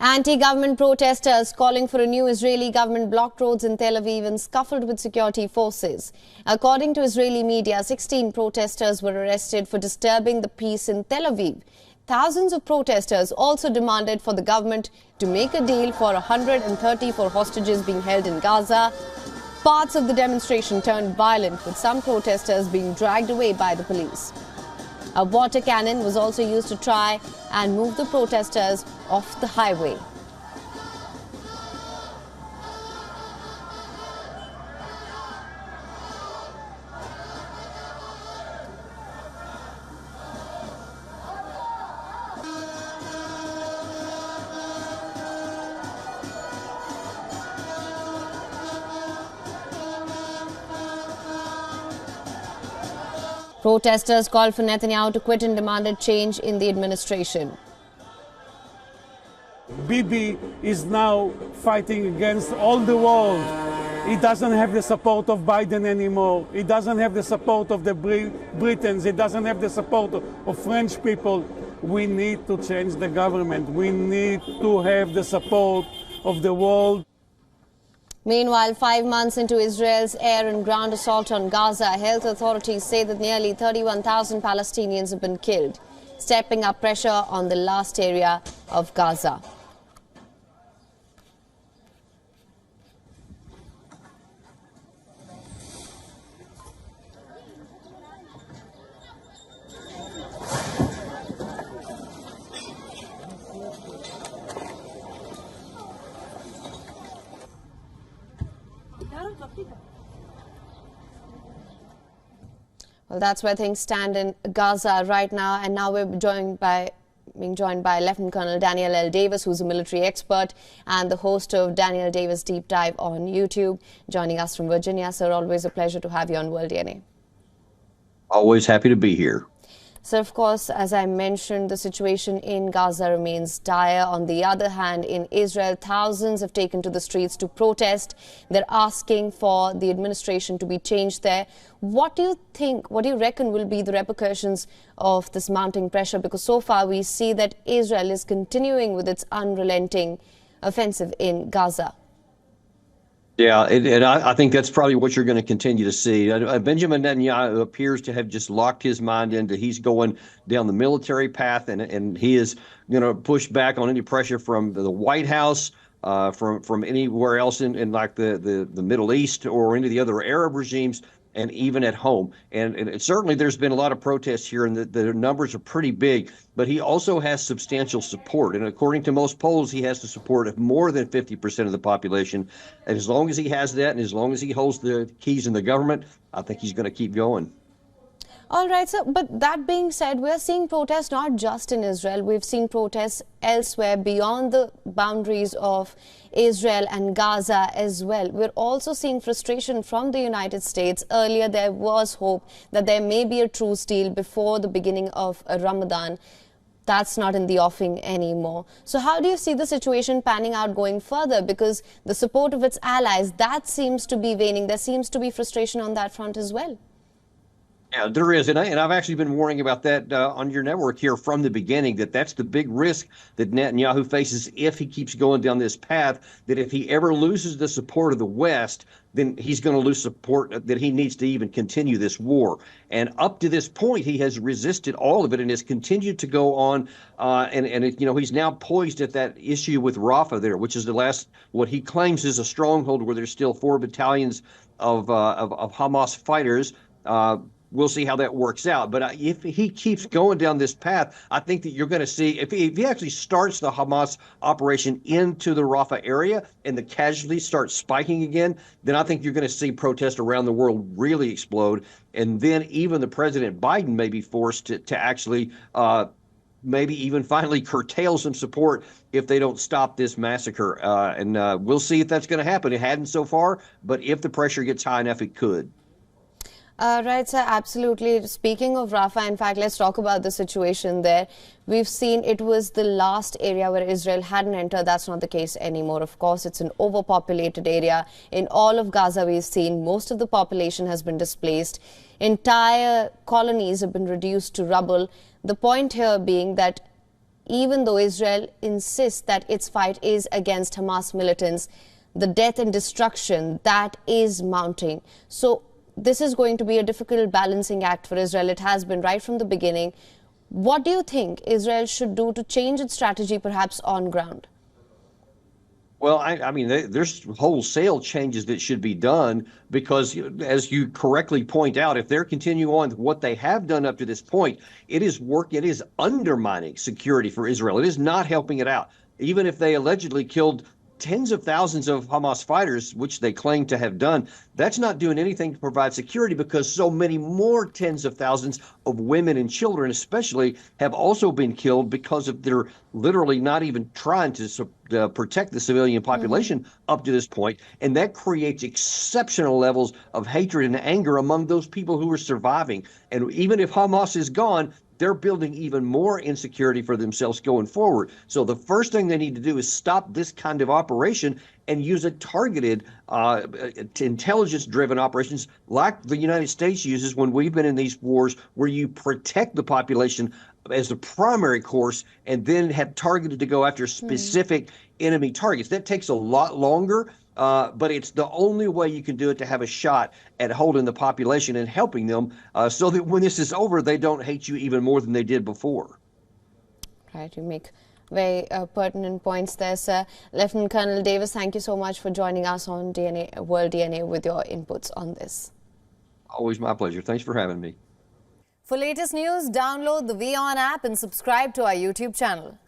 Anti-government protesters calling for a new Israeli government blocked roads in Tel Aviv and scuffled with security forces. According to Israeli media, 16 protesters were arrested for disturbing the peace in Tel Aviv. Thousands of protesters also demanded for the government to make a deal for 134 hostages being held in Gaza. Parts of the demonstration turned violent, with some protesters being dragged away by the police. A water cannon was also used to try and move the protesters off the highway. Protesters called for Netanyahu to quit and demanded change in the administration. Bibi is now fighting against all the world. He doesn't have the support of Biden anymore. He doesn't have the support of the Britons. He doesn't have the support of French people. We need to change the government. We need to have the support of the world. Meanwhile, 5 months into Israel's air and ground assault on Gaza, health authorities say that nearly 31,000 Palestinians have been killed, stepping up pressure on the last area of Gaza. Well, that's where things stand in Gaza right now. And now we're being joined by Lieutenant Colonel Daniel L. Davis, who's a military expert and the host of Daniel Davis Deep Dive on YouTube, joining us from Virginia. Sir, always a pleasure to have you on World DNA. Always happy to be here. So, of course, as I mentioned, the situation in Gaza remains dire. On the other hand, in Israel, thousands have taken to the streets to protest. They're asking for the administration to be changed there. What do you reckon will be the repercussions of this mounting pressure? Because so far we see that Israel is continuing with its unrelenting offensive in Gaza. Yeah, and I think that's probably what you're going to continue to see. Benjamin Netanyahu appears to have just locked his mind into he's going down the military path, and he is going to push back on any pressure from the White House, from anywhere else in like the Middle East or any of the other Arab regimes, and even at home. And certainly there's been a lot of protests here, and the numbers are pretty big, but he also has substantial support. And according to most polls, he has the support of more than 50% of the population. And as long as he has that, and as long as he holds the keys in the government, I think he's going to keep going. All right, sir. But that being said, we're seeing protests not just in Israel. We've seen protests elsewhere beyond the boundaries of Israel and Gaza as well. We're also seeing frustration from the United States. Earlier, there was hope that there may be a truce deal before the beginning of Ramadan. That's not in the offing anymore. So how do you see the situation panning out going further? Because the support of its allies, that seems to be waning. There seems to be frustration on that front as well. Yeah, there is, and I've actually been warning about that on your network here from the beginning, that's the big risk that Netanyahu faces if he keeps going down this path, that if he ever loses the support of the West, then he's going to lose support that he needs to even continue this war. And up to this point, he has resisted all of it and has continued to go on. He's now poised at that issue with Rafah there, which is the last, what he claims is a stronghold where there's still 4 battalions of Hamas fighters. We'll see how that works out. But if he keeps going down this path, I think that you're going to see, if he actually starts the Hamas operation into the Rafah area and the casualties start spiking again, then I think you're going to see protests around the world really explode. And then even the President Biden may be forced to actually maybe even finally curtail some support if they don't stop this massacre. We'll see if that's going to happen. It hadn't so far, but if the pressure gets high enough, it could. Right, sir, absolutely. Speaking of Rafah, in fact, let's talk about the situation there. We've seen it was the last area where Israel hadn't entered. That's not the case anymore. Of course, it's an overpopulated area. In all of Gaza, we've seen most of the population has been displaced. Entire colonies have been reduced to rubble. The point here being that even though Israel insists that its fight is against Hamas militants. The death and destruction that is mounting. So this is going to be a difficult balancing act for Israel. It has been right from the beginning. What do you think Israel should do to change its strategy, perhaps on ground? Well, I mean, there's wholesale changes that should be done because, as you correctly point out, if they're continuing on with what they have done up to this point, it is undermining security for Israel. It is not helping it out. Even if they allegedly killed tens of thousands of Hamas fighters, which they claim to have done, that's not doing anything to provide security because so many more tens of thousands of women and children especially have also been killed because of their literally not even trying to protect the civilian population up to this point. And that creates exceptional levels of hatred and anger among those people who are surviving. And even if Hamas is gone, they're building even more insecurity for themselves going forward. So the first thing they need to do is stop this kind of operation and use a targeted intelligence-driven operations like the United States uses when we've been in these wars, where you protect the population as the primary course and then have targeted to go after specific enemy targets. That takes a lot longer. But it's the only way you can do it to have a shot at holding the population and helping them so that when this is over, they don't hate you even more than they did before. Right, you make very pertinent points there, sir. Lieutenant Colonel Davis, thank you so much for joining us on World DNA with your inputs on this. Always my pleasure. Thanks for having me. For latest news, download the WION app and subscribe to our YouTube channel.